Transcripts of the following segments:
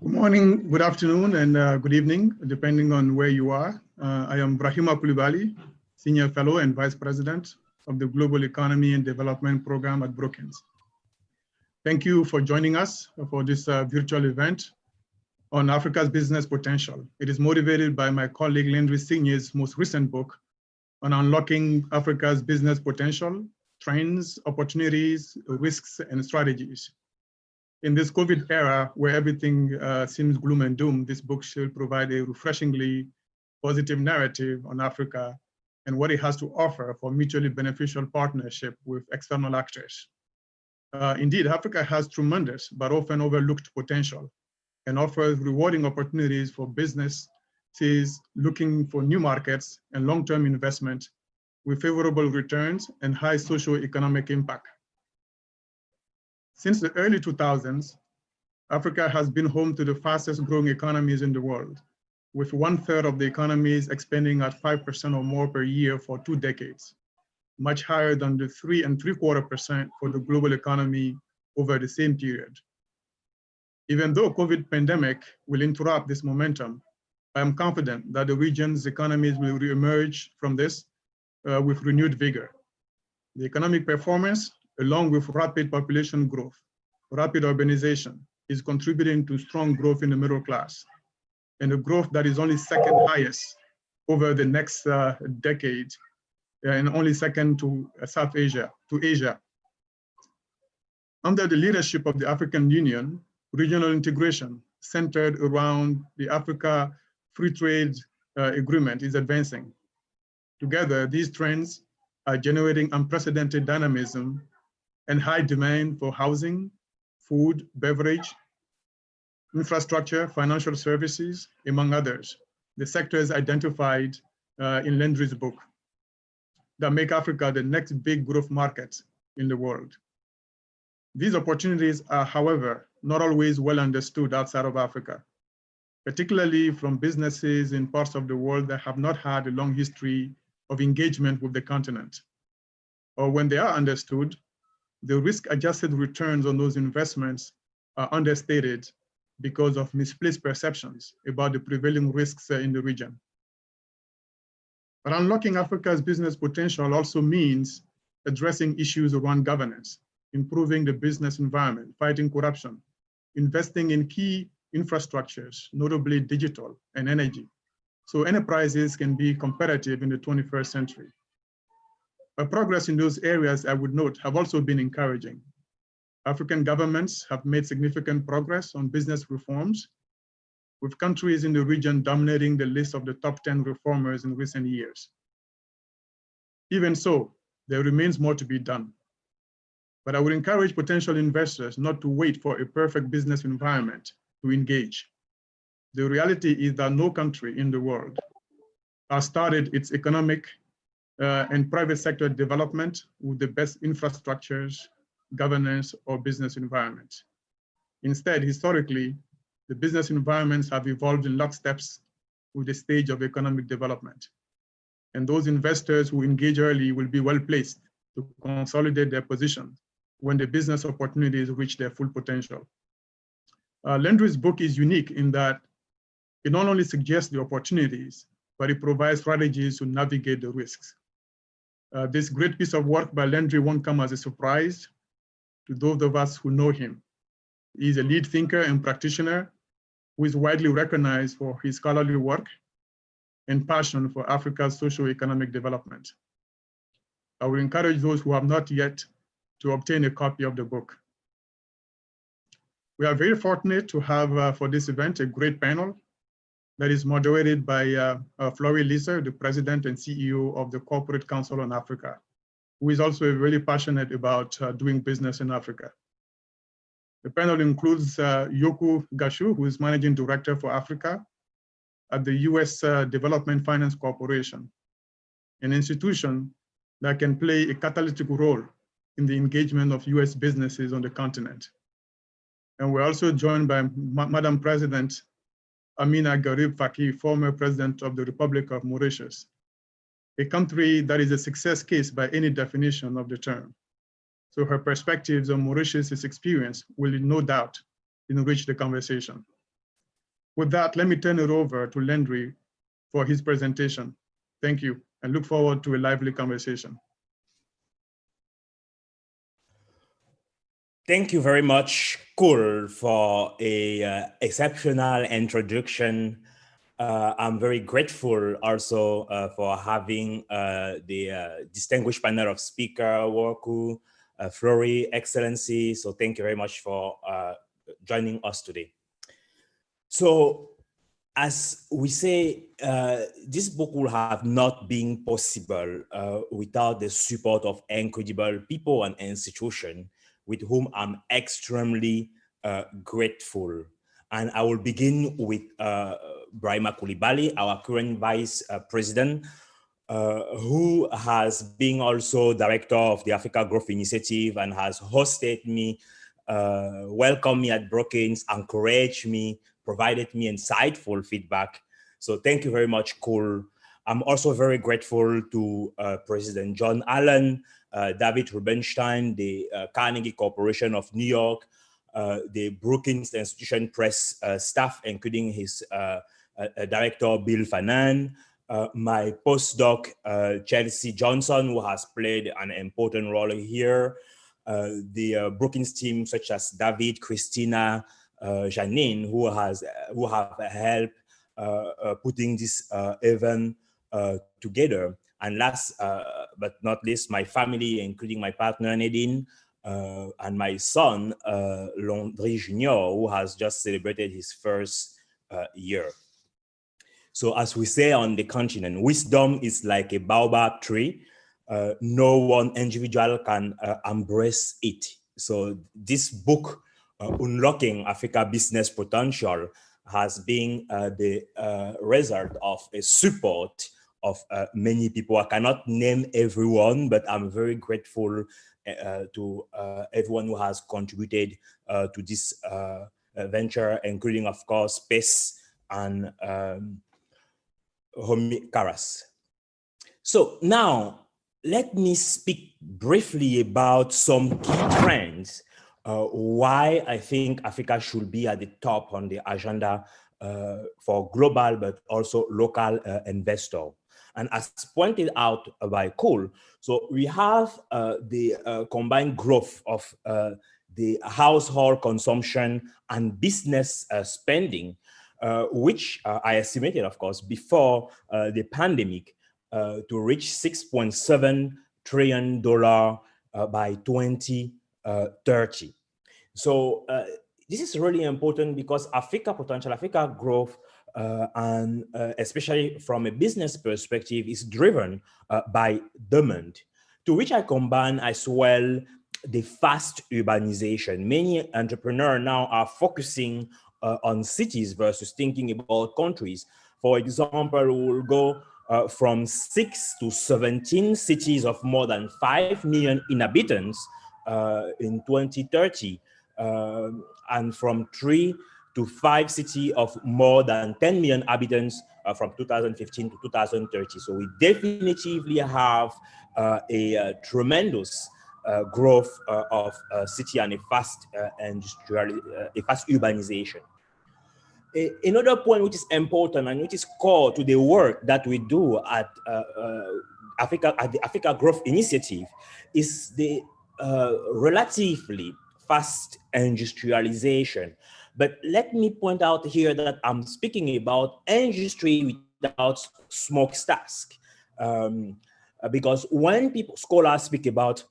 Good morning, good afternoon, and good evening, depending on where you are. I am Brahima Kulibali, Senior Fellow and Vice President of the Global Economy and Development Program at Brookings. Thank you for joining us for this virtual event on Africa's business potential. It is motivated by my colleague Landry Signe's most recent book on unlocking Africa's business potential, trends, opportunities, risks, and strategies. In this COVID era, where everything seems gloom and doom, this book should provide a refreshingly positive narrative on Africa and what it has to offer for mutually beneficial partnership with external actors. Indeed, Africa has tremendous but often overlooked potential and offers rewarding opportunities for businesses looking for new markets and long-term investment with favorable returns and high socio-economic impact. Since the early 2000s, Africa has been home to the fastest growing economies in the world, with 1/3 of the economies expanding at 5% or more per year for 2 decades, much higher than the 3.75% for the global economy over the same period. Even though COVID pandemic will interrupt this momentum, I am confident that the region's economies will reemerge from this with renewed vigor. The economic performance, along with rapid population growth, rapid urbanization, is contributing to strong growth in the middle class, and a growth that is only second highest over the next decade, and only second to South Asia, to Asia. Under the leadership of the African Union, regional integration centered around the Africa Free Trade Agreement is advancing. Together, these trends are generating unprecedented dynamism and high demand for housing, food, beverage, infrastructure, financial services, among others, the sectors identified in Landry's book that make Africa the next big growth market in the world. These opportunities are, however, not always well understood outside of Africa, particularly from businesses in parts of the world that have not had a long history of engagement with the continent. Or when they are understood, the risk-adjusted returns on those investments are understated because of misplaced perceptions about the prevailing risks in the region. But unlocking Africa's business potential also means addressing issues around governance, improving the business environment, fighting corruption, investing in key infrastructures, notably digital and energy, so enterprises can be competitive in the 21st century. But progress in those areas, I would note, have also been encouraging. African governments have made significant progress on business reforms, with countries in the region dominating the list of the top 10 reformers in recent years. Even so, there remains more to be done. But I would encourage potential investors not to wait for a perfect business environment to engage. The reality is that no country in the world has started its economic and private sector development with the best infrastructures, governance, or business environment. Instead, historically, the business environments have evolved in locksteps with the stage of economic development. And those investors who engage early will be well placed to consolidate their position when the business opportunities reach their full potential. Landry's book is unique in that it not only suggests the opportunities, but it provides strategies to navigate the risks. This great piece of work by Landry won't come as a surprise to those of us who know him. He's a lead thinker and practitioner who is widely recognized for his scholarly work and passion for Africa's socio-economic development. I would encourage those who have not yet to obtain a copy of the book. We are very fortunate to have for this event a great panel that is moderated by Flory Lisa, the President and CEO of the Corporate Council on Africa, who is also really passionate about doing business in Africa. The panel includes Yoku Gashu, who is Managing Director for Africa at the US Development Finance Corporation, an institution that can play a catalytic role in the engagement of US businesses on the continent. And we're also joined by Madam President Amina Gurib-Fakim, former President of the Republic of Mauritius, a country that is a success case by any definition of the term. So her perspectives on Mauritius' experience will no doubt enrich the conversation. With that, let me turn it over to Landry for his presentation. Thank you, and look forward to a lively conversation. Thank you very much, Kul, for a exceptional introduction. I'm very grateful also for having the distinguished panel of speaker, Worku, Flori, Excellency. So thank you very much for joining us today. So as we say, this book would have not been possible without the support of incredible people and institutions with whom I'm extremely grateful. And I will begin with Brahima Coulibaly, our current Vice President, who has been also Director of the Africa Growth Initiative and has hosted me, welcomed me at Brookings, encouraged me, provided me insightful feedback. So thank you very much, Kul. I'm also very grateful to President John Allen, David Rubenstein, the Carnegie Corporation of New York, the Brookings Institution Press staff, including his director, Bill Fanan, my postdoc, Chelsea Johnson, who has played an important role here, the Brookings team, such as David, Christina, Janine, who have helped putting this event together. And last but not least, my family, including my partner Nadine, and my son, Landry Jr., who has just celebrated his first year. So as we say on the continent, wisdom is like a baobab tree. No one individual can embrace it. So this book, Unlocking Africa Business Potential, has been the result of a support of many people. I cannot name everyone, but I'm very grateful to everyone who has contributed to this venture, including, of course, Space and Homi Karas. So now, let me speak briefly about some key trends, why I think Africa should be at the top on the agenda for global but also local investor. And as pointed out by Cole, so we have the combined growth of the household consumption and business spending, which I estimated, of course, before the pandemic, to reach $6.7 trillion by 2030. So this is really important because Africa potential, Africa growth, and especially from a business perspective, is driven by demand, to which I combine as well the fast urbanization. Many entrepreneurs now are focusing on cities versus thinking about countries. For example, we'll go from 6 to 17 cities of more than 5 million inhabitants in 2030, and from 3 to 5 cities of more than 10 million inhabitants from 2015 to 2030. So we definitively have a tremendous growth of city and a fast urbanization. Another point which is important and which is core to the work that we do at the Africa Growth Initiative is the relatively fast industrialization. But let me point out here that I'm speaking about industry without smokestacks, because when scholars speak about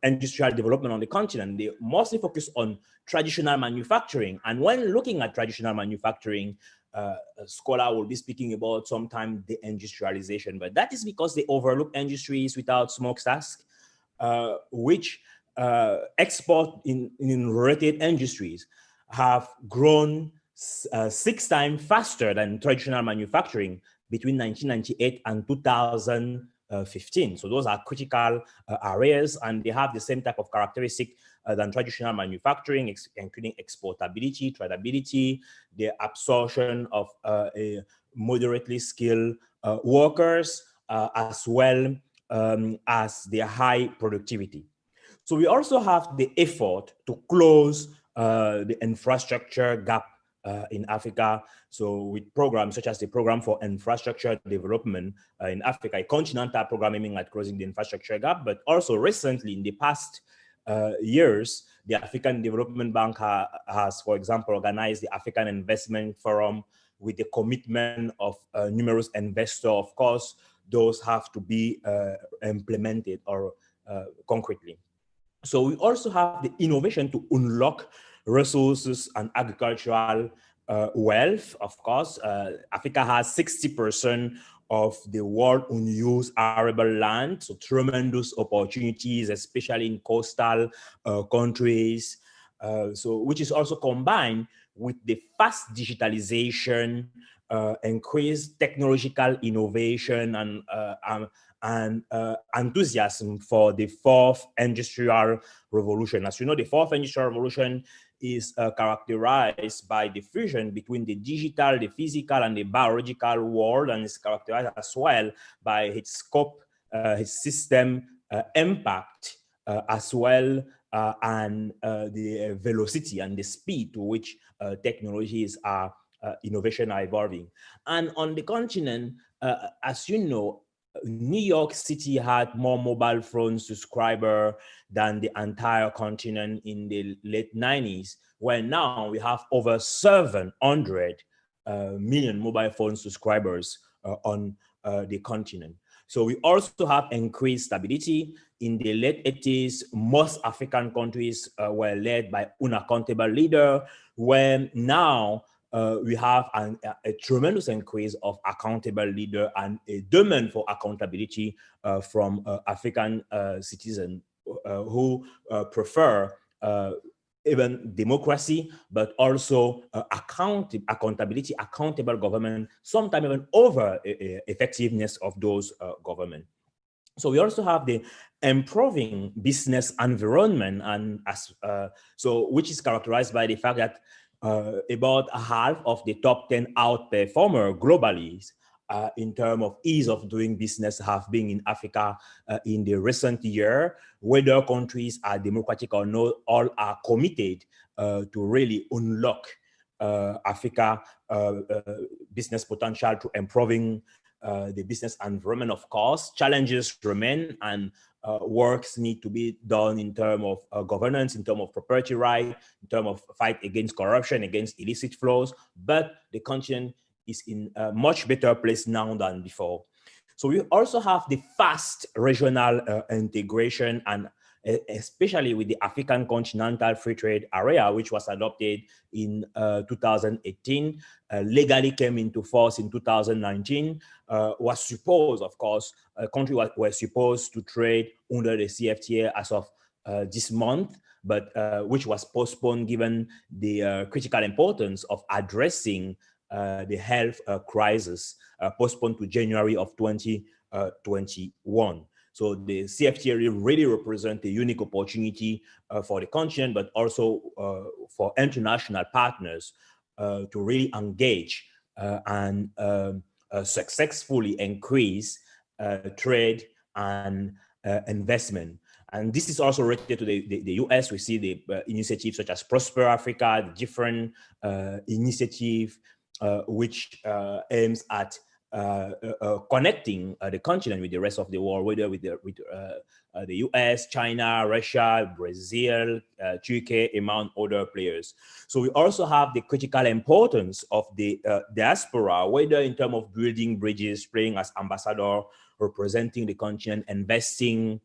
industrial development on the continent, they mostly focus on traditional manufacturing. And when looking at traditional manufacturing, a scholar will be speaking about sometimes the industrialization, but that is because they overlook industries without smokestacks, which export in related industries have grown 6 times faster than traditional manufacturing between 1998 and 2015. So those are critical areas, and they have the same type of characteristic than traditional manufacturing, including exportability, tradability, the absorption of moderately skilled workers, as well as their high productivity. So we also have the effort to close the infrastructure gap in Africa. So with programs such as the Program for Infrastructure Development in Africa, a continental program aiming at closing the infrastructure gap, but also recently in the past years, the African Development Bank has, for example, organized the African Investment Forum with the commitment of numerous investors. Of course, those have to be implemented or concretely. So we also have the innovation to unlock resources and agricultural wealth. Of course, Africa has 60% of the world unused arable land, so tremendous opportunities, especially in coastal countries. So which is also combined with the fast digitalization, increased technological innovation, and enthusiasm for the fourth industrial revolution. As you know, the fourth industrial revolution is characterized by the fusion between the digital, the physical, and the biological world, and is characterized as well by its scope, its system impact, as well, and the velocity and the speed to which technologies are innovation are evolving. And on the continent, as you know, New York City had more mobile phone subscribers than the entire continent in the late 90s, where now we have over 700 million mobile phone subscribers on the continent. So we also have increased stability. In the late 80s, most African countries were led by unaccountable leaders, where now we have a tremendous increase of accountable leader and a demand for accountability from African citizens who prefer even democracy, but also accountability, accountable government, sometimes even over effectiveness of those government. So we also have the improving business environment, and which is characterized by the fact that about half of the top 10 outperformers globally in terms of ease of doing business have been in Africa in the recent year. Whether countries are democratic or not, all are committed to really unlock Africa business potential to improving the business environment. Of course, challenges remain, and works need to be done in terms of governance, in terms of property right, in terms of fight against corruption, against illicit flows, but the continent is in a much better place now than before. So we also have the fast regional integration, and especially with the African Continental Free Trade Area, which was adopted in 2018, legally came into force in 2019, was supposed, of course, countries were supposed to trade under the CFTA as of this month, but which was postponed given the critical importance of addressing the health crisis, postponed to January of 2021. So the CFTA really represents a unique opportunity for the continent, but also for international partners to really engage and successfully increase trade and investment. And this is also related to the US. We see the initiatives such as Prosper Africa, the different initiative which aims at connecting the continent with the rest of the world, whether with the US, China, Russia, Brazil, Turkey, among other players. So we also have the critical importance of the diaspora, whether in terms of building bridges, playing as ambassador, representing the continent, investing,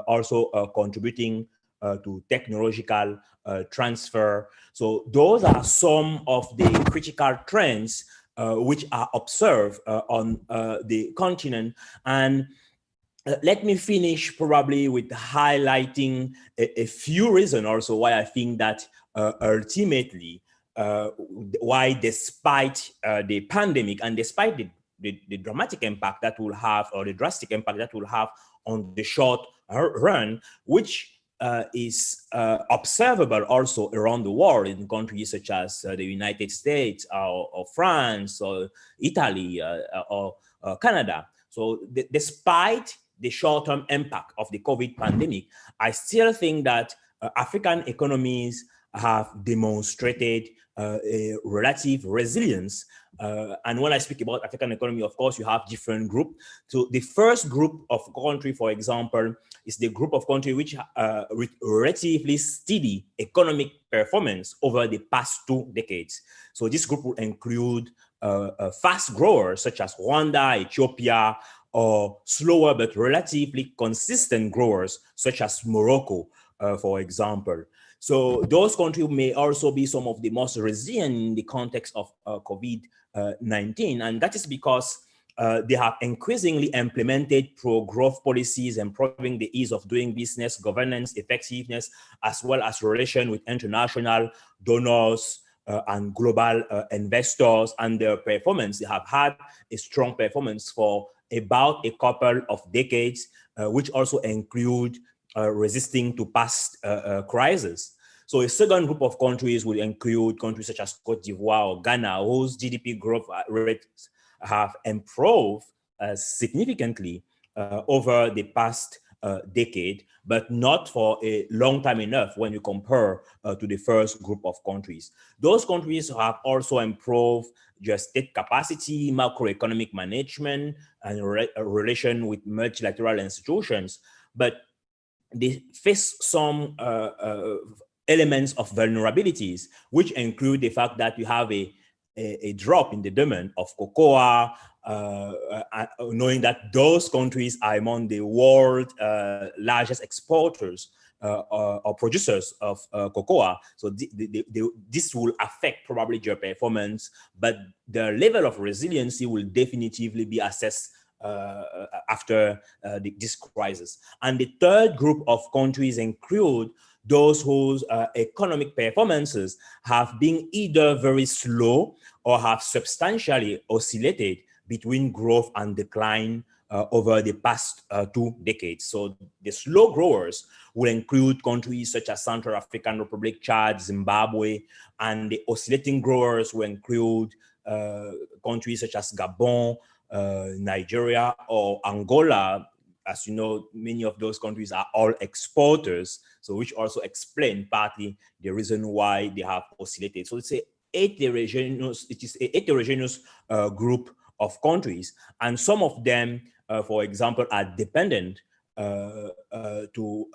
also contributing to technological transfer. So those are some of the critical trends which are observed on the continent. And let me finish probably with highlighting a few reasons also why I think that ultimately, why despite the pandemic and despite the dramatic impact that will have, or the drastic impact that will have on the short run, which is observable also around the world in countries such as the United States or France or Italy or Canada. So despite the short-term impact of the COVID pandemic, I still think that African economies have demonstrated a relative resilience. And when I speak about African economy, of course, you have different groups. So the first group of country, for example, is the group of country which with relatively steady economic performance over the past 2 decades. So this group will include fast growers such as Rwanda, Ethiopia, or slower but relatively consistent growers such as Morocco, for example. So those countries may also be some of the most resilient in the context of COVID-19, and that is because they have increasingly implemented pro-growth policies, improving the ease of doing business, governance, effectiveness, as well as relation with international donors and global investors. And their performance, they have had a strong performance for about a couple of decades, which also include resisting to past crises. So a second group of countries will include countries such as Cote d'Ivoire or Ghana, whose GDP growth rates have improved significantly over the past decade, but not for a long time enough when you compare to the first group of countries. Those countries have also improved their state capacity, macroeconomic management, and relation with multilateral institutions, but they face some elements of vulnerabilities, which include the fact that you have a drop in the demand of cocoa, knowing that those countries are among the world's largest exporters or producers of cocoa. So this will affect probably their performance, but the level of resiliency will definitively be assessed after this crisis. And the third group of countries include those whose economic performances have been either very slow or have substantially oscillated between growth and decline over the past 2 decades. So the slow growers will include countries such as Central African Republic, Chad, Zimbabwe, and the oscillating growers will include countries such as Gabon, Nigeria, or Angola. As you know, many of those countries are all exporters, so which also explain partly the reason why they have oscillated. So it's a heterogeneous group of countries, and some of them, for example, are dependent to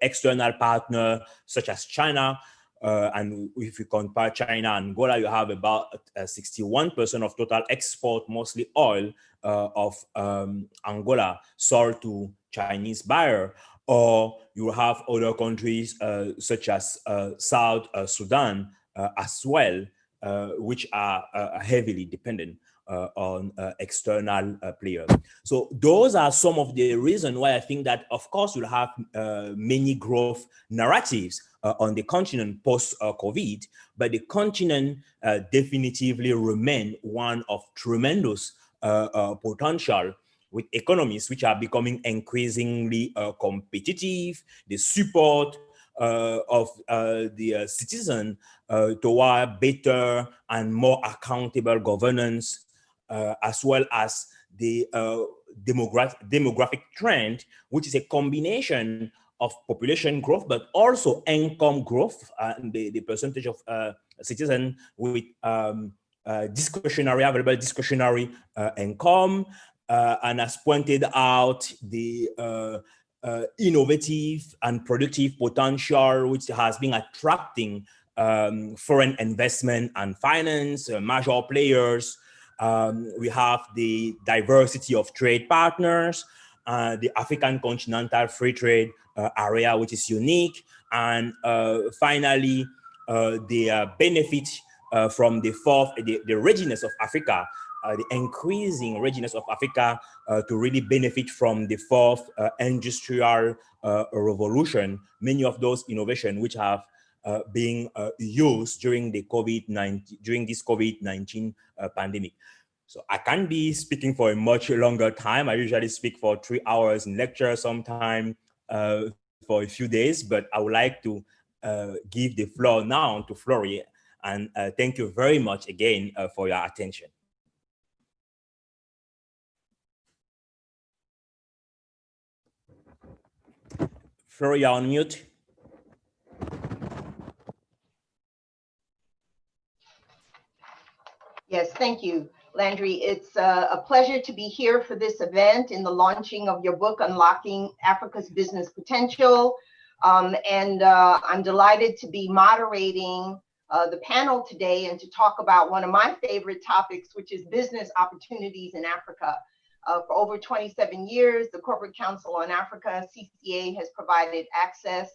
external partners such as China. And if you compare China and Angola, you have about 61% of total export, mostly oil, of Angola sold to Chinese buyer. Or you have other countries such as South Sudan as well, which are heavily dependent on external players. So those are some of the reasons why I think that, of course, you'll have many growth narratives on the continent post-COVID, but the continent definitively remain one of tremendous potential, with economies which are becoming increasingly competitive. The support of the citizen toward better and more accountable governance, as well as the demographic trend, which is a combination of population growth, but also income growth, the percentage of citizens with available discretionary income, and as pointed out, the innovative and productive potential which has been attracting foreign investment and finance, major players. We have the diversity of trade partners, the African continental free trade area, which is unique, and finally, the benefit from the readiness of Africa, the increasing readiness of Africa to really benefit from the fourth industrial revolution. Many of those innovations which have being used during the this COVID-19 pandemic. So I can't be speaking for a much longer time. I usually speak for 3 hours in lecture, sometime for a few days, but I would like to give the floor now to Flory, and thank you very much again for your attention. Flory, you're on mute. Yes, thank you, Landry. It's a pleasure to be here for this event in the launching of your book, Unlocking Africa's Business Potential. I'm delighted to be moderating the panel today and to talk about one of my favorite topics, which is business opportunities in Africa. For over 27 years, the Corporate Council on Africa, CCA, has provided access,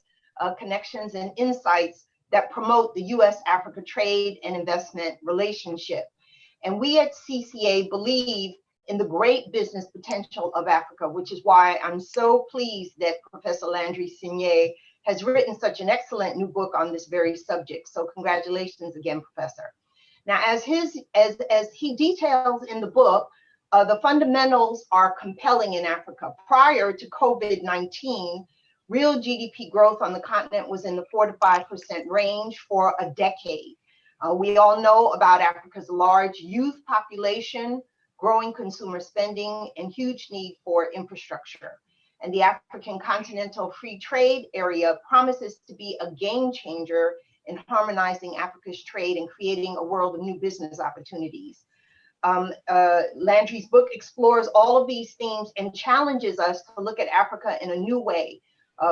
connections, and insights that promote the U.S.-Africa trade and investment relationship. And we at CCA believe in the great business potential of Africa, which is why I'm so pleased that Professor Landry Signé has written such an excellent new book on this very subject. So congratulations again, Professor. Now, as he details in the book, the fundamentals are compelling in Africa. Prior to COVID-19, real GDP growth on the continent was in the 4 to 5% range for a decade. We all know about Africa's large youth population, growing consumer spending, and huge need for infrastructure. And the African Continental Free Trade Area promises to be a game changer in harmonizing Africa's trade and creating a world of new business opportunities. Landry's book explores all of these themes and challenges us to look at Africa in a new way.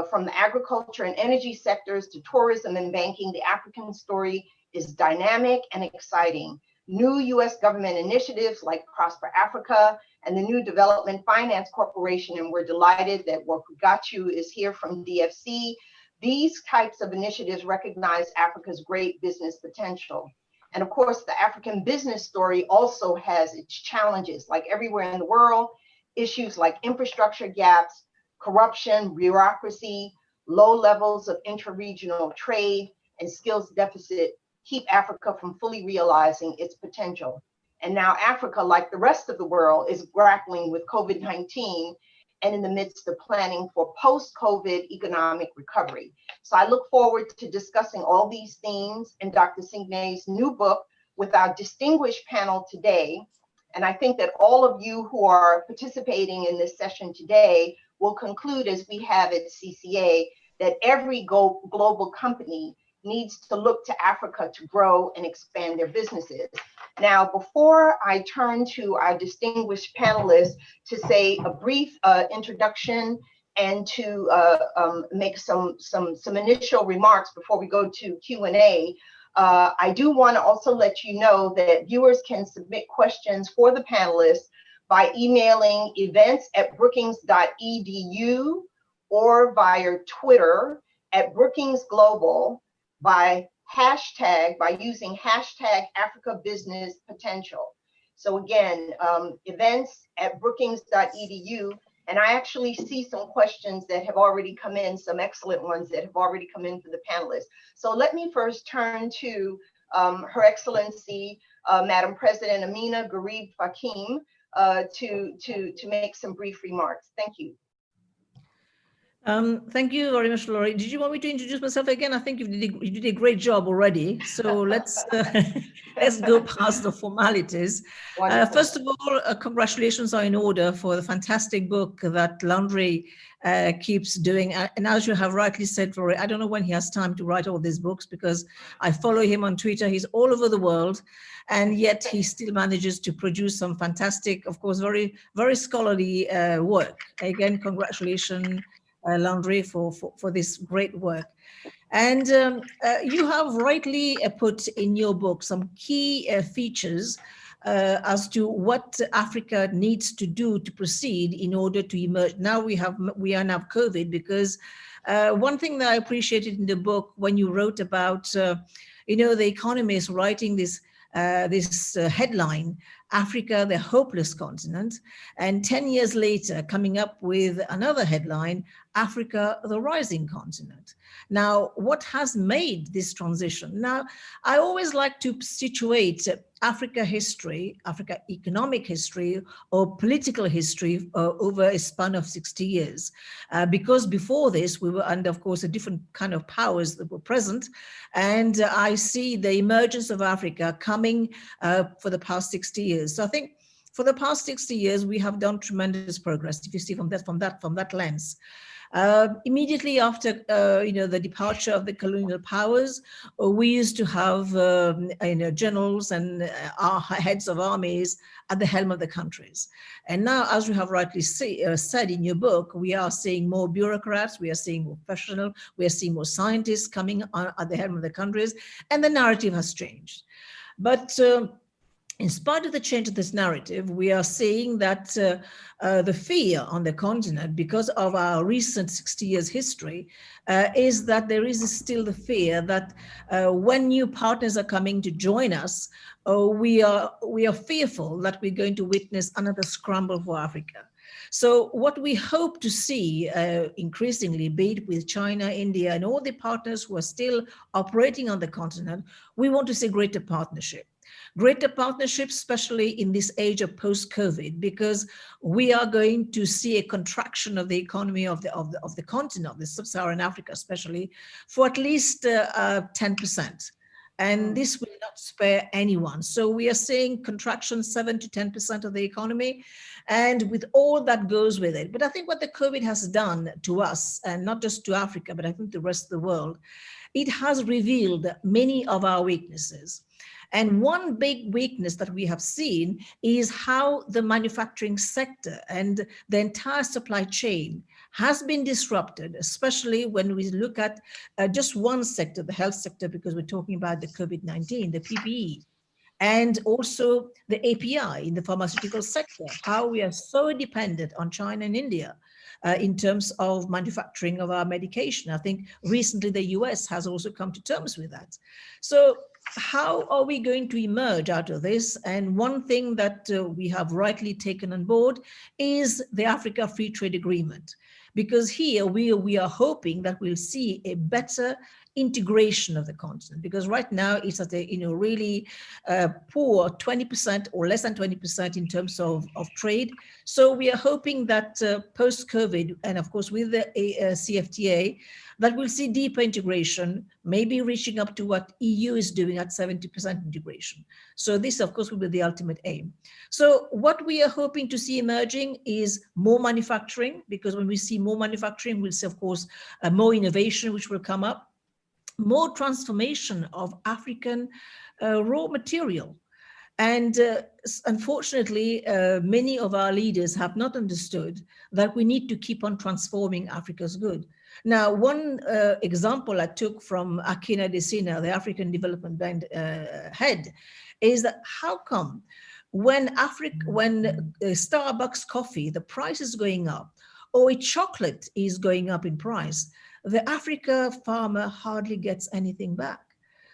From the agriculture and energy sectors to tourism and banking, the African story is dynamic and exciting. New U.S. government initiatives like Prosper Africa and the new Development Finance Corporation, and we're delighted that Wakugatu is here from DFC. These types of initiatives recognize Africa's great business potential. And of course, the African business story also has its challenges. Like everywhere in the world, issues like infrastructure gaps, corruption, bureaucracy, low levels of intra-regional trade, and skills deficit keep Africa from fully realizing its potential. And now Africa, like the rest of the world, is grappling with COVID-19 and in the midst of planning for post-COVID economic recovery. So I look forward to discussing all these themes in Dr. Signé's new book with our distinguished panel today. And I think that all of you who are participating in this session today will conclude, as we have at CCA, that every global company needs to look to Africa to grow and expand their businesses. Now, before I turn to our distinguished panelists to say a brief introduction and to make some initial remarks before we go to Q&A, I do want to also let you know that viewers can submit questions for the panelists by emailing events@brookings.edu or via Twitter @BrookingsGlobal by using hashtag Africa Business Potential. So again, events@brookings.edu. And I actually see some questions that have already come in, some excellent ones that have already come in for the panelists. So let me first turn to Her Excellency, Madam President Amina Gurib-Fakim, to make some brief remarks. Thank you. Thank you very much, Laurie. Did you want me to introduce myself again? I think you did a great job already. So let's go past the formalities. First of all, congratulations are in order for the fantastic book that Landry keeps doing. And as you have rightly said, Laurie, I don't know when he has time to write all these books because I follow him on Twitter. He's all over the world, and yet he still manages to produce some fantastic, of course, very, very scholarly work. Again, congratulations. Landry, for this great work. And you have rightly put in your book some key features as to what Africa needs to do to proceed in order to emerge. Now we are now COVID, because one thing that I appreciated in the book when you wrote about, the economists writing this headline, Africa, the hopeless continent, and 10 years later coming up with another headline, Africa, the rising continent. Now, what has made this transition? Now, I always like to situate Africa history, Africa economic history or political history over a span of 60 years. Because before this, we were under, of course, a different kind of powers that were present. And I see the emergence of Africa coming for the past 60 years. So I think for the past 60 years, we have done tremendous progress, if you see from that lens. Immediately after, the departure of the colonial powers, we used to have, generals and our heads of armies at the helm of the countries. And now, as you have rightly said in your book, we are seeing more bureaucrats, we are seeing more professionals, we are seeing more scientists coming at the helm of the countries, and the narrative has changed. But in spite of the change of this narrative, we are seeing that the fear on the continent, because of our recent 60 years history, is that there is still the fear that when new partners are coming to join us, we are fearful that we're going to witness another scramble for Africa. So what we hope to see increasingly, be it with China, India, and all the partners who are still operating on the continent, we want to see greater partnership. Greater partnerships, especially in this age of post-COVID, because we are going to see a contraction of the economy of the continent, of the sub-Saharan Africa especially, for at least 10%. And this will not spare anyone. So we are seeing contraction 7 to 10% of the economy, and with all that goes with it. But I think what the COVID has done to us, and not just to Africa, but I think the rest of the world, it has revealed many of our weaknesses. And one big weakness that we have seen is how the manufacturing sector and the entire supply chain has been disrupted, especially when we look at just one sector, the health sector, because we're talking about the COVID-19, the PPE, and also the API in the pharmaceutical sector, how we are so dependent on China and India in terms of manufacturing of our medication. I think recently the US has also come to terms with that. So how are we going to emerge out of this? And one thing that we have rightly taken on board is the Africa Free Trade Agreement, because here we are hoping that we'll see a better integration of the continent, because right now it's at a really poor 20% or less than 20% in terms of trade. So we are hoping that post-COVID, and of course with the CFTA, that we'll see deeper integration, maybe reaching up to what EU is doing at 70% integration. So this, of course, will be the ultimate aim. So what we are hoping to see emerging is more manufacturing, because when we see more manufacturing, we'll see, of course, more innovation, which will come up, more transformation of African raw material. And unfortunately, many of our leaders have not understood that we need to keep on transforming Africa's good. Now, one example I took from Akina Desina, the African Development Bank head, is that how come when Starbucks coffee, the price is going up, or a chocolate is going up in price, the Africa farmer hardly gets anything back.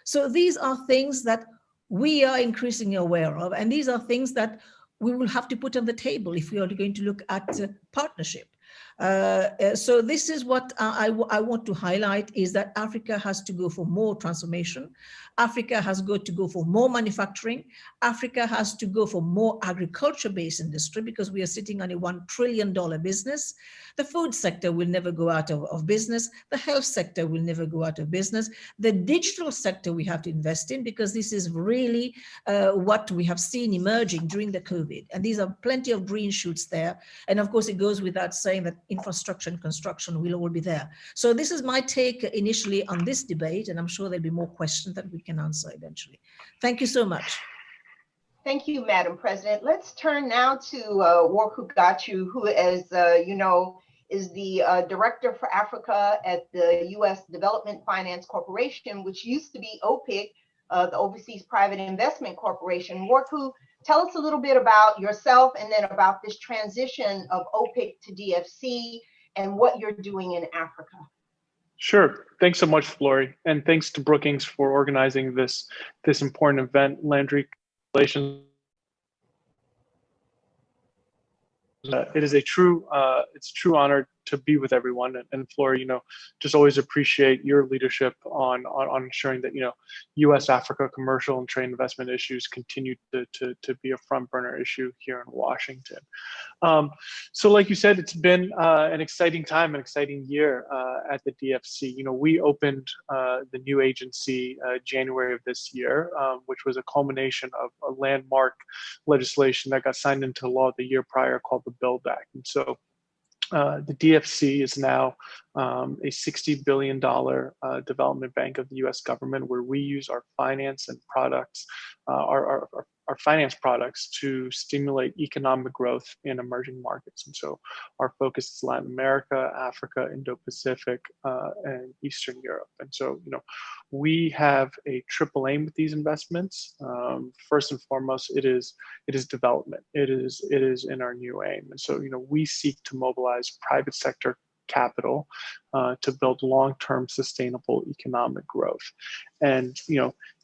So these are things that we are increasingly aware of, and these are things that we will have to put on the table if we are going to look at partnership. So this is what I want to highlight, is that Africa has to go for more transformation. Africa has got to go for more manufacturing. Africa has to go for more agriculture-based industry, because we are sitting on a $1 trillion business. The food sector will never go out of business. The health sector will never go out of business. The digital sector we have to invest in, because this is really what we have seen emerging during the COVID. And these are plenty of green shoots there. And of course, it goes without saying that infrastructure and construction will all be there. So this is my take initially on this debate, and I'm sure there'll be more questions that we can answer eventually. Thank you so much. Thank you, Madam President. Let's turn now to Worku Gachu, who, as you know, is the Director for Africa at the U.S. Development Finance Corporation, which used to be OPIC, the Overseas Private Investment Corporation. Worku, tell us a little bit about yourself, and then about this transition of OPIC to DFC and what you're doing in Africa. Sure. Thanks so much, Flory. And thanks to Brookings for organizing this important event. Landry, congratulations. It is a true honor to be with everyone. And Flory, just always appreciate your leadership on ensuring that, U.S. Africa commercial and trade investment issues continue to be a front burner issue here in Washington. So like you said, it's been an exciting time, an exciting year at the DFC. We opened the new agency January of this year, which was a culmination of a landmark legislation that got signed into law the year prior called the Build Act. And so The DFC is now a $60 billion development bank of the U.S. government, where we use our finance and products, our finance products to stimulate economic growth in emerging markets. And so our focus is Latin America, Africa, Indo-Pacific, and Eastern Europe. And so, we have a triple aim with these investments. First and foremost, it is development. It is in our new aim. And so, we seek to mobilize private sector capital to build long-term sustainable economic growth. And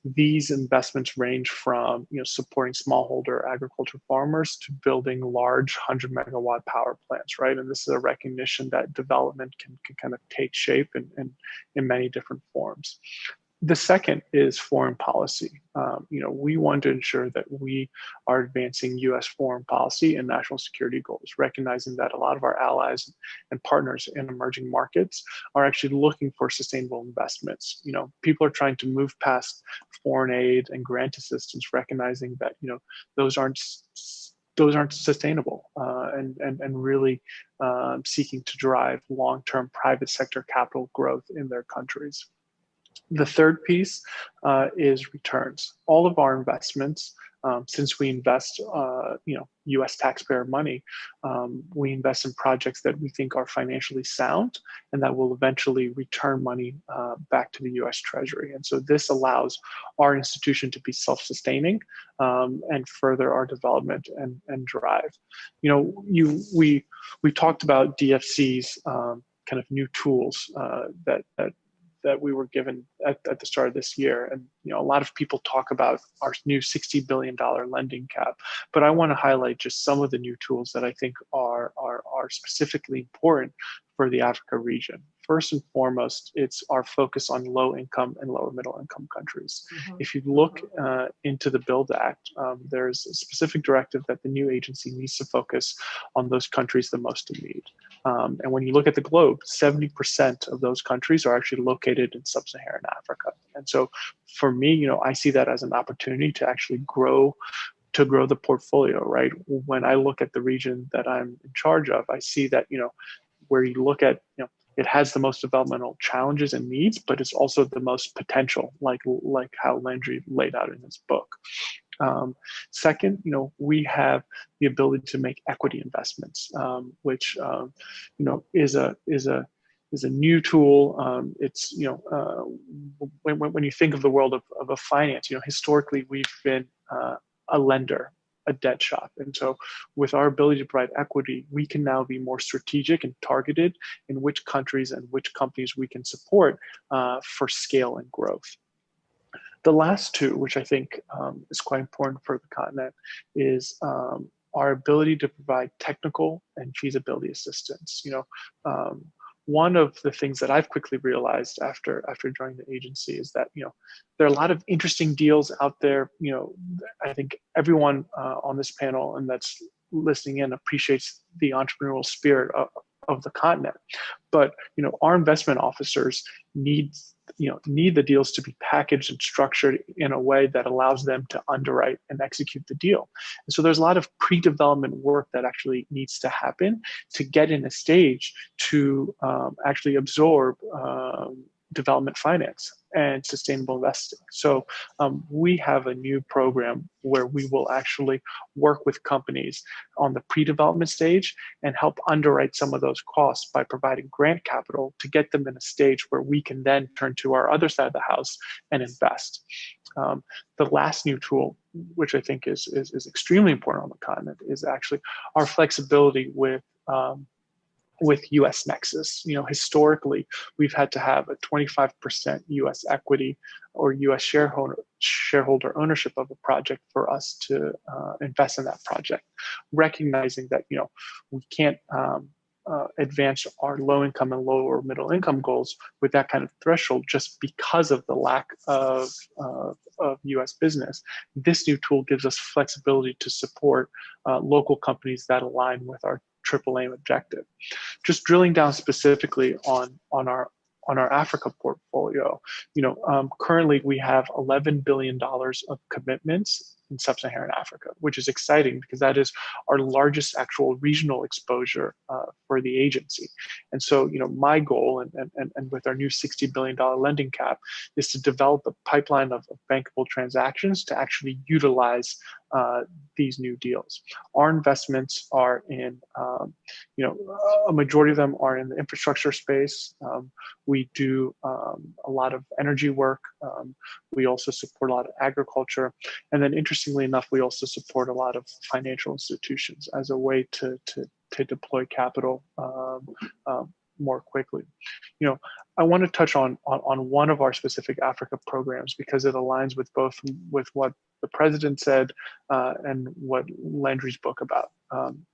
these investments range from supporting smallholder agriculture farmers to building large 100-megawatt power plants, right? And this is a recognition that development can kind of take shape in many different forms. The second is foreign policy. We want to ensure that we are advancing U.S. foreign policy and national security goals, recognizing that a lot of our allies and partners in emerging markets are actually looking for sustainable investments. People are trying to move past foreign aid and grant assistance, recognizing that those aren't sustainable, and really seeking to drive long-term private sector capital growth in their countries. The third piece is returns. All of our investments, since we invest, U.S. taxpayer money, we invest in projects that we think are financially sound and that will eventually return money back to the U.S. Treasury. And so this allows our institution to be self-sustaining and further our development and drive. We talked about DFC's kind of new tools that we were given at the start of this year. And a lot of people talk about our new $60 billion lending cap, but I want to highlight just some of the new tools that I think are specifically important for the Africa region. First and foremost, it's our focus on low income and lower middle income countries. Mm-hmm. If you look into the BUILD Act, there's a specific directive that the new agency needs to focus on those countries the most in need. And when you look at the globe, 70% of those countries are actually located in sub-Saharan Africa. And so for me, I see that as an opportunity to actually grow the portfolio, right? When I look at the region that I'm in charge of, I see that, where you look at, it has the most developmental challenges and needs, but it's also the most potential, like how Landry laid out in his book. Second, we have the ability to make equity investments, which is a new tool. It's when you think of the world of a finance, historically we've been a lender, a debt shop. And so with our ability to provide equity, we can now be more strategic and targeted in which countries and which companies we can support for scale and growth. The last two, which I think is quite important for the continent, is our ability to provide technical and feasibility assistance. One of the things that I've quickly realized after joining the agency is that there are a lot of interesting deals out there. I think everyone on this panel and that's listening in appreciates the entrepreneurial spirit of the continent, but our investment officers need the deals to be packaged and structured in a way that allows them to underwrite and execute the deal. And so there's a lot of pre-development work that actually needs to happen to get in a stage to actually absorb development finance and sustainable investing. So we have a new program where we will actually work with companies on the pre-development stage and help underwrite some of those costs by providing grant capital to get them in a stage where we can then turn to our other side of the house and invest. The last new tool, which I think is extremely important on the continent, is actually our flexibility with U.S. Nexus. Historically, we've had to have a 25% U.S. equity or U.S. shareholder ownership of a project for us to invest in that project, recognizing that we can't advance our low income and lower middle income goals with that kind of threshold just because of the lack of U.S. business. This new tool gives us flexibility to support local companies that align with our triple aim objective. Just drilling down specifically on our Africa portfolio, currently we have $11 billion of commitments in sub-Saharan Africa, which is exciting because that is our largest actual regional exposure for the agency. And so, my goal and with our new $60 billion lending cap is to develop a pipeline of bankable transactions to actually utilize these new deals. Our investments are in, a majority of them are in the infrastructure space. We do a lot of energy work. We also support a lot of agriculture. And then interestingly enough, we also support a lot of financial institutions as a way to deploy capital more quickly. I want to touch on one of our specific Africa programs because it aligns with both with what the president said and what Landry's book about,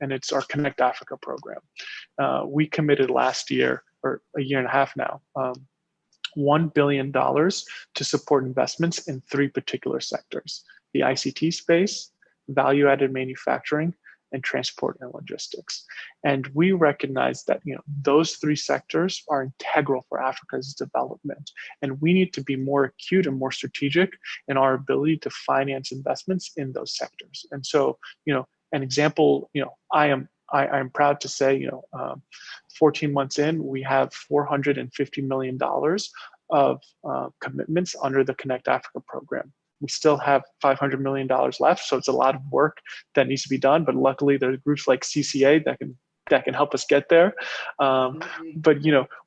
and it's our Connect Africa program. We committed last year, or a year and a half now, $1 billion to support investments in 3 particular sectors: the ICT space, value-added manufacturing, and transport and logistics. And we recognize that those 3 sectors are integral for Africa's development, and we need to be more acute and more strategic in our ability to finance investments in those sectors. And so, an example, I am proud to say, 14 months in, we have $450 million of commitments under the Connect Africa program. We still have $500 million left, so it's a lot of work that needs to be done. But luckily, there's groups like CCA that can help us get there. But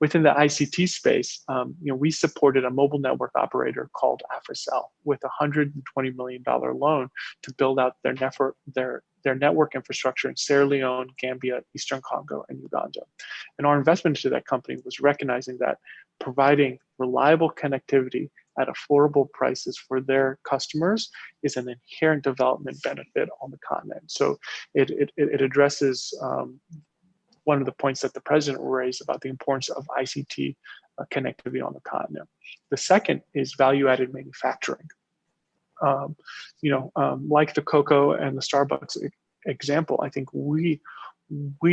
within the ICT space, we supported a mobile network operator called AfriCell with a $120 million loan to build out their network infrastructure in Sierra Leone, Gambia, Eastern Congo, and Uganda. And our investment into that company was recognizing that providing reliable connectivity at affordable prices for their customers is an inherent development benefit on the continent. So it addresses one of the points that the president raised about the importance of ICT connectivity on the continent. The second is value-added manufacturing. Like the cocoa and the Starbucks example, I think we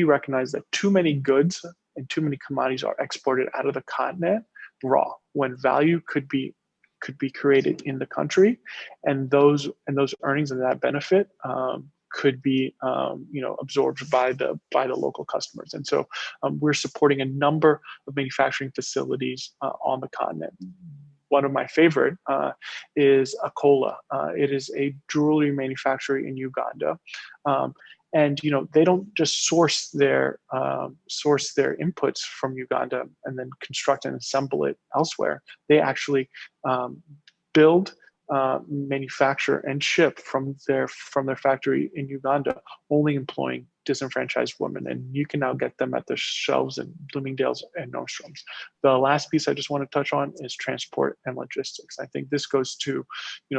recognize that too many goods and too many commodities are exported out of the continent raw, when value could be created in the country, and those earnings and that benefit could be absorbed by the local customers. And so we're supporting a number of manufacturing facilities on the continent. One of my favorite is Akola. It is a jewelry manufacturer in Uganda. And they don't just source their inputs from Uganda and then construct and assemble it elsewhere. They actually build, manufacture, and ship from their factory in Uganda, only employing disenfranchised women. And you can now get them at the shelves in Bloomingdale's and Nordstrom's. The last piece I just want to touch on is transport and logistics. I think this goes to,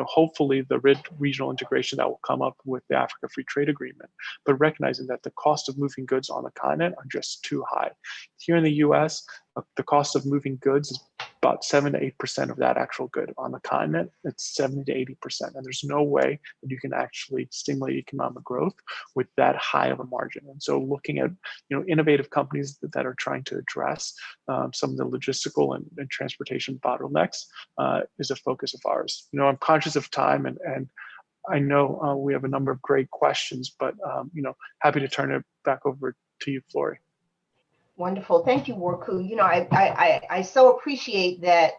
hopefully the regional integration that will come up with the Africa Free Trade Agreement, but recognizing that the cost of moving goods on the continent are just too high. Here in the US, the cost of moving goods is about 7 to 8% of that actual good. On the continent, it's 70 to 80%. And there's no way that you can actually stimulate economic growth with that high of a margin. And so looking at, innovative companies that are trying to address some of the logistical and transportation bottlenecks is a focus of ours. I'm conscious of time, and I know we have a number of great questions, but happy to turn it back over to you, Flory. Wonderful. Thank you, Worku. I so appreciate that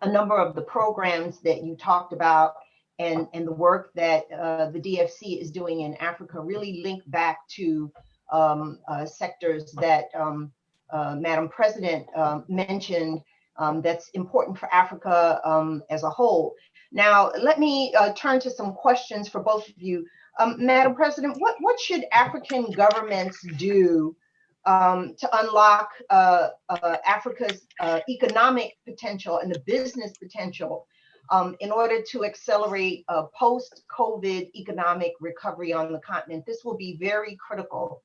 a number of the programs that you talked about and the work that the DFC is doing in Africa really link back to sectors that Madam President mentioned that's important for Africa as a whole. Now, let me turn to some questions for both of you. Madam President, what should African governments do to unlock Africa's economic potential and the business potential in order to accelerate post-COVID economic recovery on the continent? This will be very critical.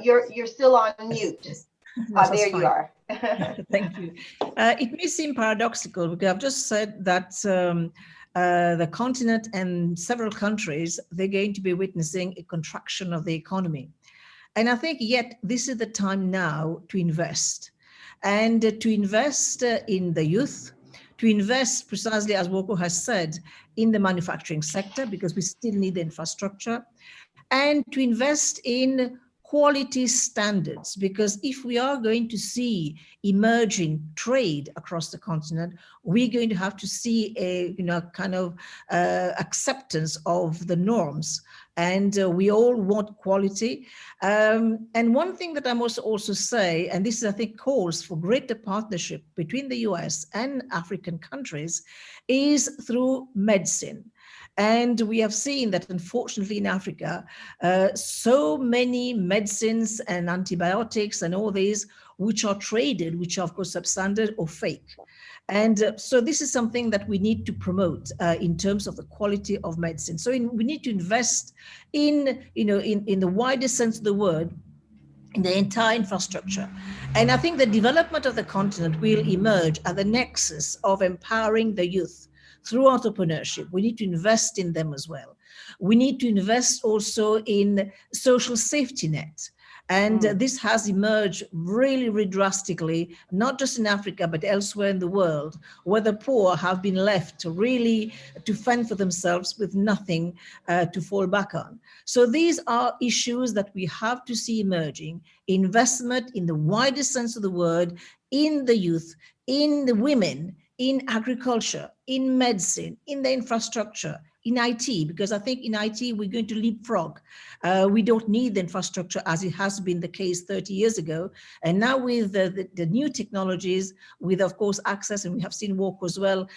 You're still on mute. Yes. There you are. Thank you. It may seem paradoxical because I've just said that the continent and several countries, they're going to be witnessing a contraction of the economy. And I think yet this is the time now to invest. And to invest in the youth, to invest precisely as Woko has said in the manufacturing sector, because we still need the infrastructure, and to invest in quality standards, because if we are going to see emerging trade across the continent, we're going to have to see a kind of acceptance of the norms, and we all want quality. And one thing that I must also say, and this I think calls for greater partnership between the US and African countries, is through medicine. And we have seen that, unfortunately, in Africa, so many medicines and antibiotics and all these which are traded, which are, of course, substandard or fake. And so this is something that we need to promote in terms of the quality of medicine. So we need to invest in the widest sense of the word, in the entire infrastructure. And I think the development of the continent will emerge at the nexus of empowering the youth through entrepreneurship. We need to invest in them as well. We need to invest also in social safety net. And this has emerged really, really drastically, not just in Africa, but elsewhere in the world, where the poor have been left really to fend for themselves with nothing to fall back on. So these are issues that we have to see emerging: investment in the widest sense of the word, in the youth, in the women, in agriculture, in medicine, in the infrastructure, in IT, because I think in IT we're going to leapfrog. We don't need the infrastructure as it has been the case 30 years ago. And now with the new technologies, with, of course, access, and we have seen Walker as well,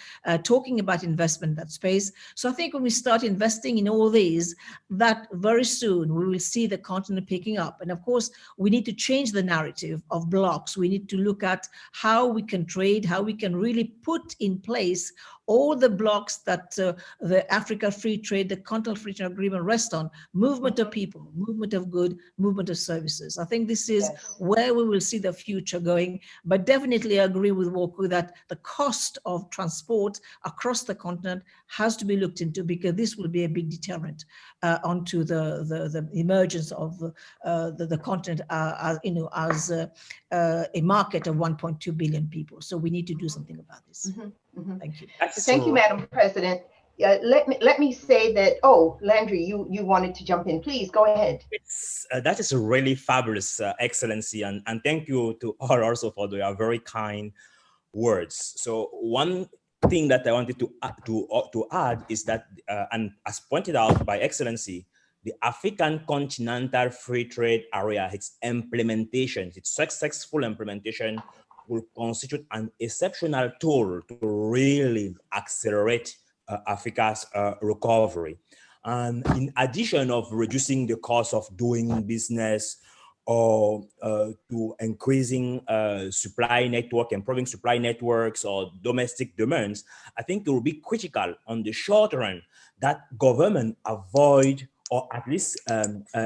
talking about investment in that space. So I think when we start investing in all these, that very soon we will see the continent picking up. And of course, we need to change the narrative of blocks. We need to look at how we can trade, how we can really put in place all the blocks that the Africa Free Trade, the Continental Free Trade Agreement rest on: movement of people, movement of good, movement of services. I think this is where we will see the future going. But definitely I agree with Woku that the cost of transport across the continent has to be looked into, because this will be a big deterrent onto the emergence of the continent as a market of 1.2 billion people. So we need to do something about this. Thank you. Thank you, Madam President. Let me say that, oh, Landry, you wanted to jump in. Please go ahead. That is a really fabulous, Excellency, and thank you to all also for your very kind words. So one thing that I wanted to add is that, and as pointed out by Excellency, the African Continental Free Trade Area, its implementation, its successful implementation, will constitute an exceptional tool to really accelerate Africa's recovery. And in addition of reducing the cost of doing business, or to increasing supply network, improving supply networks or domestic demands, I think it will be critical on the short run that government avoid, or at least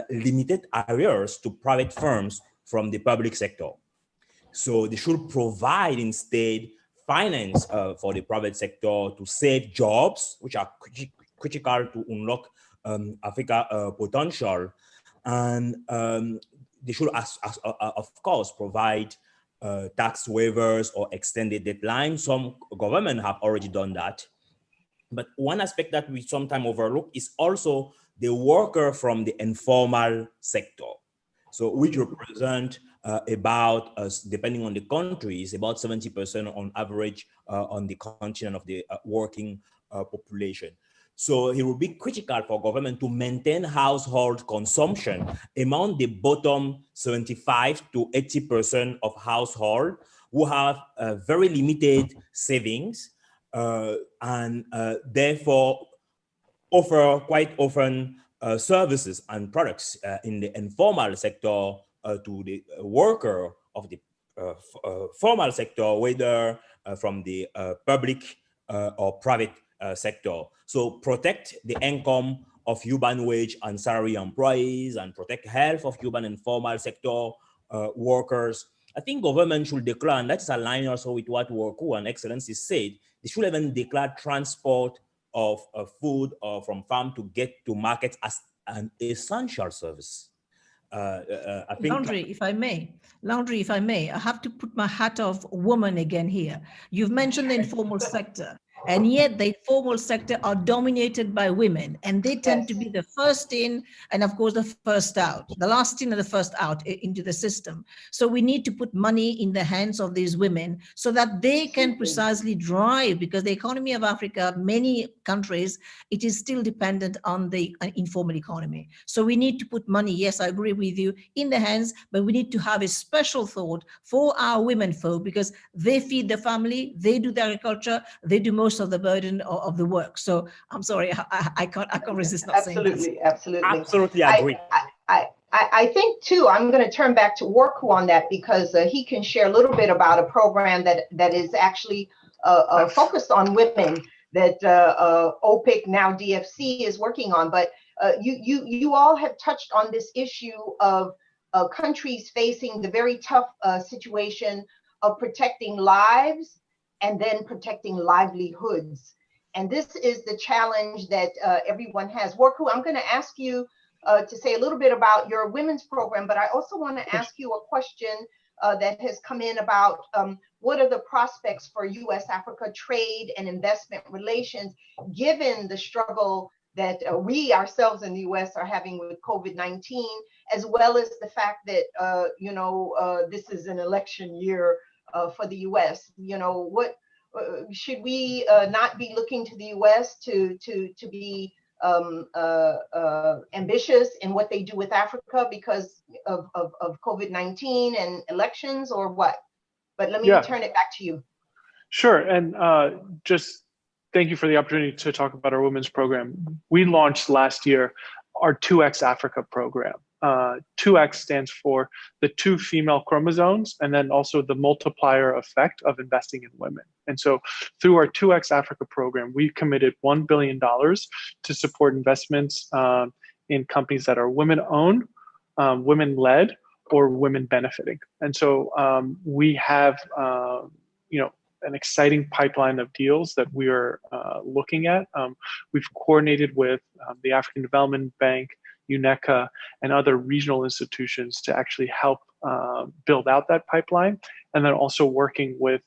limited areas to private firms from the public sector. So they should provide instead finance for the private sector to save jobs, which are critical to unlock Africa potential. And they should, of course, provide tax waivers or extended deadlines. Some governments have already done that. But one aspect that we sometimes overlook is also the worker from the informal sector. So which represent about, depending on the countries, about 70% on average on the continent of the working population. So it will be critical for government to maintain household consumption among the bottom 75 to 80% of households who have very limited savings and therefore offer quite often services and products in the informal sector to the worker of the formal sector, whether from the public or private sector. So protect the income of human wage and salary employees and protect health of human and formal sector workers. I think government should declare, and that's aligned also with what Woku and Excellency said, they should even declare transport of food from farm to get to market as an essential service. I think Landry, if I may, I have to put my hat of woman again here. You've mentioned the informal sector, and yet the informal sector are dominated by women, and they tend to be the first in, and of course the first out, the last in and the first out into the system. So we need to put money in the hands of these women so that they can precisely drive, because the economy of Africa, many countries, it is still dependent on the informal economy. So we need to put money, yes, I agree with you, in the hands, but we need to have a special thought for our women folk, because they feed the family, they do the agriculture, they do most of the burden of the work. So I'm sorry, I can't resist not saying that. Absolutely agree. I think too, I'm going to turn back to Worku on that, because he can share a little bit about a program that is actually focused on women that OPIC, now DFC, is working on. But you all have touched on this issue of countries facing the very tough situation of protecting lives and then protecting livelihoods. And this is the challenge that everyone has. Worku, I'm going to ask you to say a little bit about your women's program, but I also want to ask you a question that has come in about what are the prospects for U.S.-Africa trade and investment relations, given the struggle that we ourselves in the U.S. are having with COVID-19, as well as the fact that, this is an election year for the U.S. What should we not be looking to the U.S. to be ambitious in what they do with Africa because of COVID-19 and elections, or what? But let me turn it back to you. Sure. And just thank you for the opportunity to talk about our women's program. We launched last year our 2X Africa program. 2X stands for the 2 female chromosomes, and then also the multiplier effect of investing in women. And so through our 2X Africa program, we committed $1 billion to support investments in companies that are women-owned, women-led, or women benefiting. And so we have, an exciting pipeline of deals that we are looking at. We've coordinated with the African Development Bank, UNECA, and other regional institutions to actually help build out that pipeline. And then also working with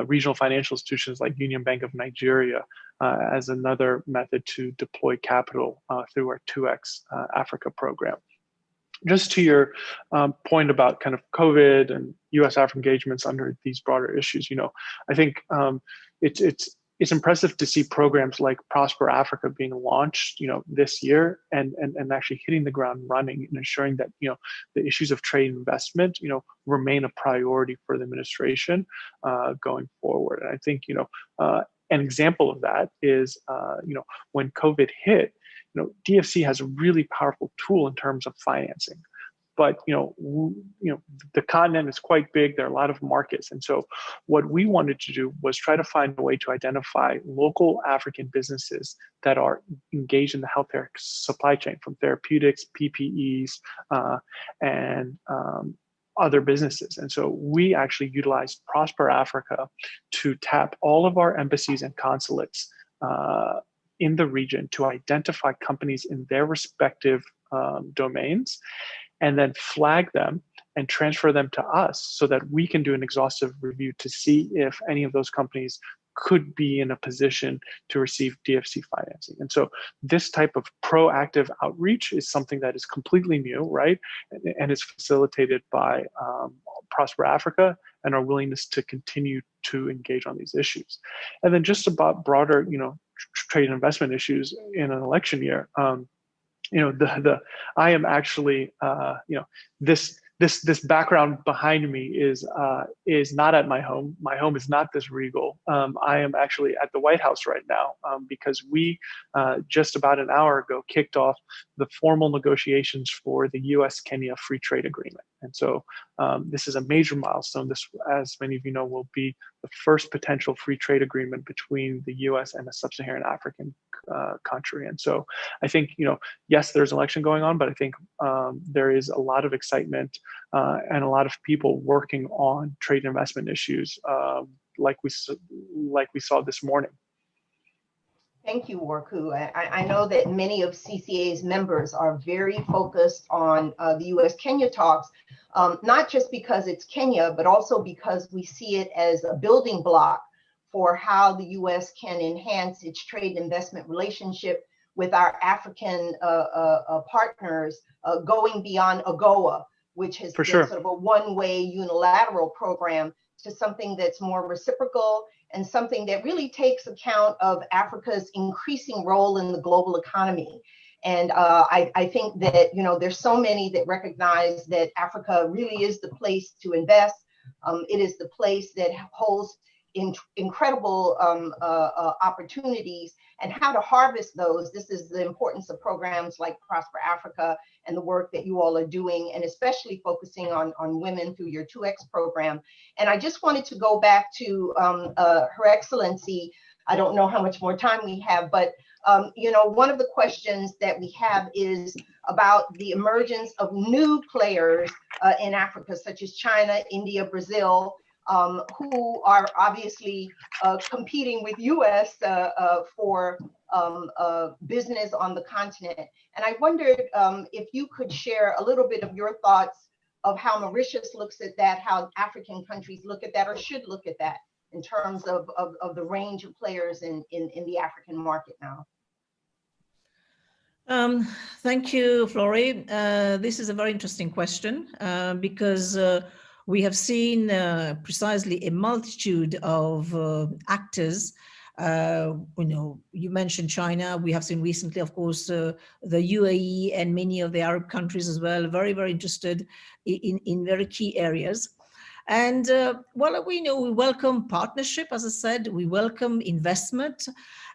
regional financial institutions like Union Bank of Nigeria as another method to deploy capital through our 2X Africa program. Just to your point about kind of COVID and U.S.-Africa engagements under these broader issues, I think it's impressive to see programs like Prosper Africa being launched, this year and actually hitting the ground running and ensuring that, the issues of trade and investment, remain a priority for the administration going forward. And I think, an example of that is, when COVID hit, DFC has a really powerful tool in terms of financing. But the continent is quite big. There are a lot of markets, and so what we wanted to do was try to find a way to identify local African businesses that are engaged in the healthcare supply chain, from therapeutics, PPEs, and other businesses. And so we actually utilized Prosper Africa to tap all of our embassies and consulates in the region to identify companies in their respective domains, and then flag them and transfer them to us so that we can do an exhaustive review to see if any of those companies could be in a position to receive DFC financing. And so this type of proactive outreach is something that is completely new, right? And is facilitated by Prosper Africa and our willingness to continue to engage on these issues. And then just about broader, trade and investment issues in an election year, I am actually, this background behind me is not at my home. My home is not this regal. I am actually at the White House right now because we just about an hour ago kicked off the formal negotiations for the U.S.-Kenya Free Trade Agreement. And so this is a major milestone. This, as many of you know, will be the first potential free trade agreement between the U.S. and a sub-Saharan African country. And so I think, yes, there's an election going on, but I think there is a lot of excitement and a lot of people working on trade and investment issues like we saw this morning. Thank you, Warku. I know that many of CCA's members are very focused on the U.S.-Kenya talks, not just because it's Kenya, but also because we see it as a building block for how the U.S. can enhance its trade investment relationship with our African partners, going beyond AGOA, which has been sort of a one-way unilateral program, to something that's more reciprocal and something that really takes account of Africa's increasing role in the global economy. And I think that, there's so many that recognize that Africa really is the place to invest. It is the place that holds incredible opportunities, and how to harvest those. This is the importance of programs like Prosper Africa and the work that you all are doing, and especially focusing on women through your 2X program. And I just wanted to go back to Her Excellency. I don't know how much more time we have, but one of the questions that we have is about the emergence of new players in Africa, such as China, India, Brazil, who are obviously competing with US for business on the continent. And I wondered if you could share a little bit of your thoughts of how Mauritius looks at that, how African countries look at that, or should look at that, in terms of the range of players in the African market now. Thank you, Flori. This is a very interesting question because we have seen precisely a multitude of actors. You mentioned China. We have seen recently, of course, the UAE and many of the Arab countries as well, very, very interested in very key areas. And well, we welcome partnership, as I said, we welcome investment.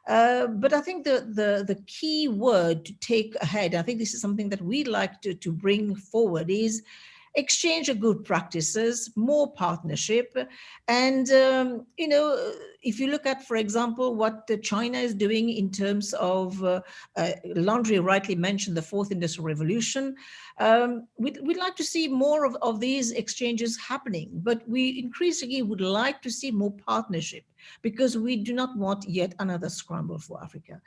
But I think the key word to take ahead, I think this is something that we'd like to bring forward, is exchange of good practices, more partnership. And, if you look at, for example, what China is doing in terms of, Landry rightly mentioned the fourth industrial revolution, we'd like to see more of these exchanges happening, but we increasingly would like to see more partnership, because we do not want yet another scramble for Africa.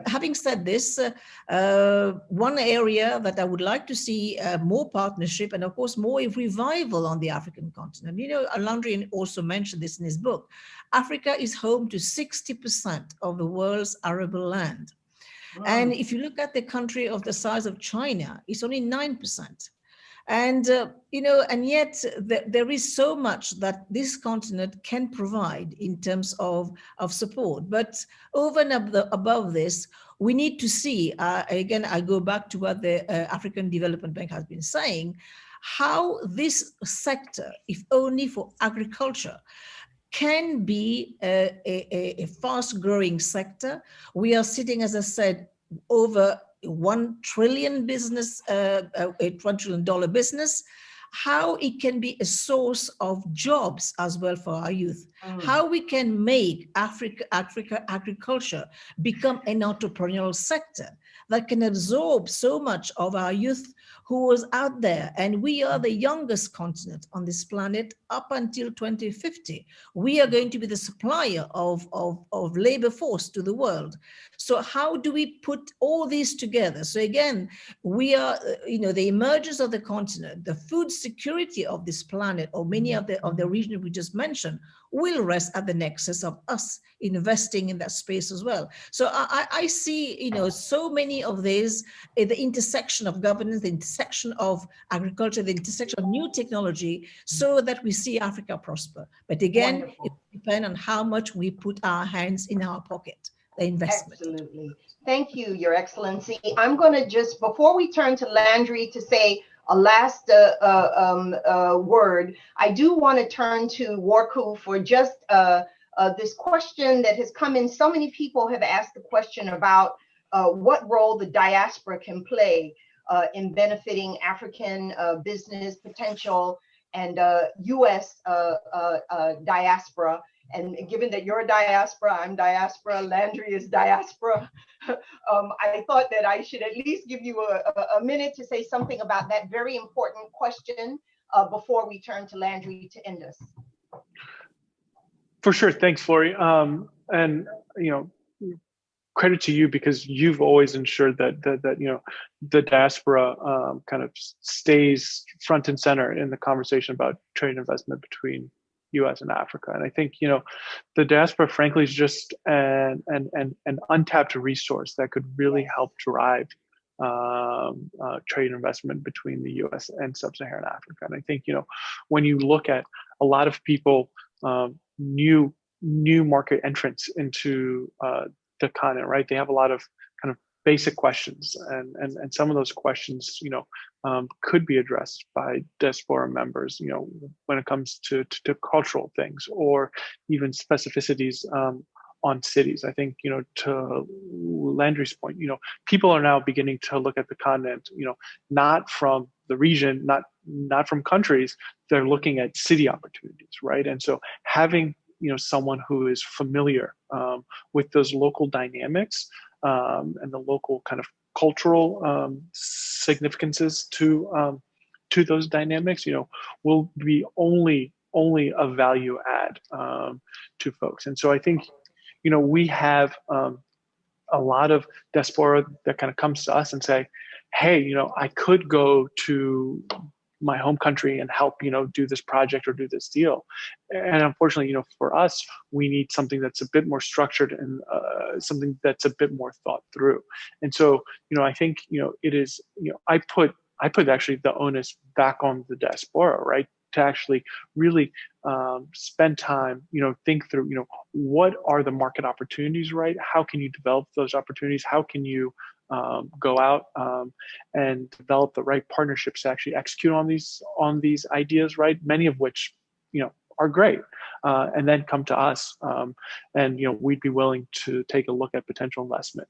Having said this, one area that I would like to see more partnership, and of course more revival on the African continent. Landry also mentioned this in his book. Africa is home to 60% of the world's arable land. Wow. And if you look at the country of the size of China, it's only 9%. And, and yet there is so much that this continent can provide in terms of support. But over and above this, we need to see, again, I go back to what the African Development Bank has been saying, how this sector, if only for agriculture, can be a fast-growing sector. We are sitting, as I said, over $1 trillion business, $1 trillion business, how it can be a source of jobs as well for our youth, how we can make Africa agriculture become an entrepreneurial sector that can absorb so much of our youth who was out there. And we are the youngest continent on this planet up until 2050. We are going to be the supplier of labor force to the world. So how do we put all these together? So again, we are, the emergence of the continent, the food security of this planet, or many of the regions we just mentioned, will rest at the nexus of us investing in that space as well. So I see, so many of these, the intersection of governance, the intersection of agriculture, the intersection of new technology, so that we see Africa prosper. But again, wonderful. It depends on how much we put our hands in our pocket, the investment. Absolutely. Thank you, Your Excellency. I'm going to just, before we turn to Landry to say a last word, I do want to turn to Warku for just this question that has come in. So many people have asked the question about what role the diaspora can play in benefiting African business potential and U.S. Diaspora. And given that you're diaspora, I'm diaspora, Landry is diaspora, I thought that I should at least give you a minute to say something about that very important question before we turn to Landry to end us. For sure. Thanks, Flori. And, credit to you, because you've always ensured that the diaspora kind of stays front and center in the conversation about trade and investment between U.S. and Africa. And I think the diaspora, frankly, is just an untapped resource that could really help drive trade and investment between the U.S. and sub-Saharan Africa. And I think when you look at a lot of people, new market entrants into the continent, right? They have a lot of kind of basic questions, and some of those questions, could be addressed by diaspora members, when it comes to cultural things or even specificities on cities. I think, to Landry's point, people are now beginning to look at the continent, not from the region, not from countries. They're looking at city opportunities, right? And so having someone who is familiar with those local dynamics and the local kind of cultural significances to those dynamics, will be only a value add to folks. And so I think, we have a lot of diaspora that kind of comes to us and say, hey, I could go to my home country and help, do this project or do this deal. And unfortunately, for us, we need something that's a bit more structured and something that's a bit more thought through. And so, I think, it is, I put actually the onus back on the diaspora, right? To actually really spend time, think through, what are the market opportunities, right? How can you develop those opportunities? How can you go out and develop the right partnerships to actually execute on these ideas, right? Many of which, are great, and then come to us, and we'd be willing to take a look at potential investment.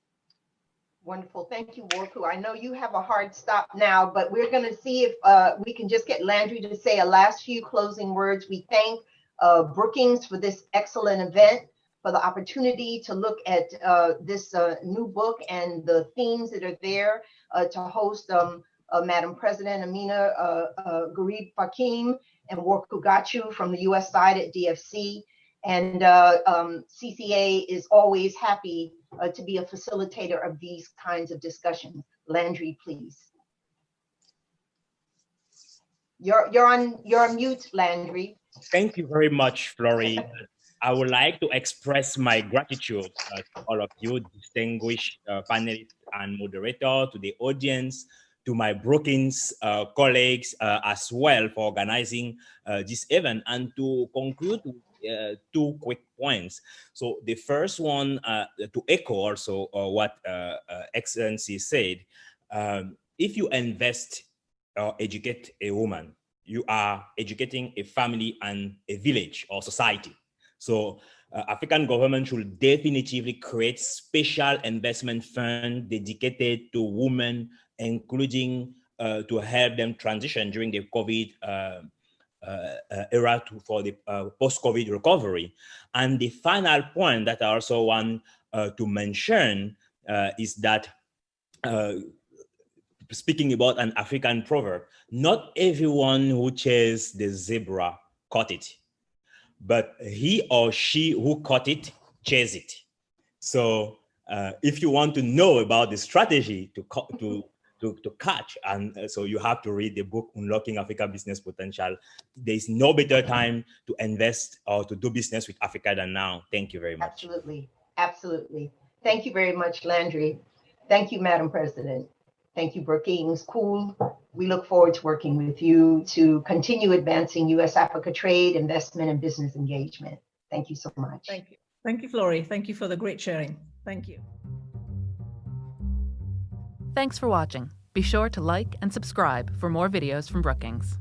Wonderful. Thank you, Worku. I know you have a hard stop now, but we're going to see if we can just get Landry to say a last few closing words. We thank Brookings for this excellent event, for the opportunity to look at this new book and the themes that are there, to host Madam President Amina Gurib-Fakim and Worku Gachu from the U.S. side at DFC. And CCA is always happy to be a facilitator of these kinds of discussions. Landry, please. You're on mute, Landry. Thank you very much, Flory. I would like to express my gratitude to all of you, distinguished panelists and moderator, to the audience, to my Brookings colleagues as well for organizing this event, and to conclude two quick points. So the first one, to echo also what Excellency said, if you invest or educate a woman, you are educating a family and a village or society. So African government should definitively create special investment fund dedicated to women, including to help them transition during the COVID era for the post-COVID recovery. And the final point that I also want to mention is that speaking about an African proverb, not everyone who chases the zebra caught it, but he or she who caught it chased it. So if you want to know about the strategy to catch, and so you have to read the book Unlocking Africa Business Potential. There is no better time to invest or to do business with Africa than now. Thank you very much. Absolutely, absolutely. Thank you very much, Landry. Thank you, Madam President. Thank you, Brookings. Cool. We look forward to working with you to continue advancing U.S.-Africa trade, investment, and business engagement. Thank you so much. Thank you. Thank you, Flory. Thank you for the great sharing. Thank you. Thanks for watching. Be sure to like and subscribe for more videos from Brookings.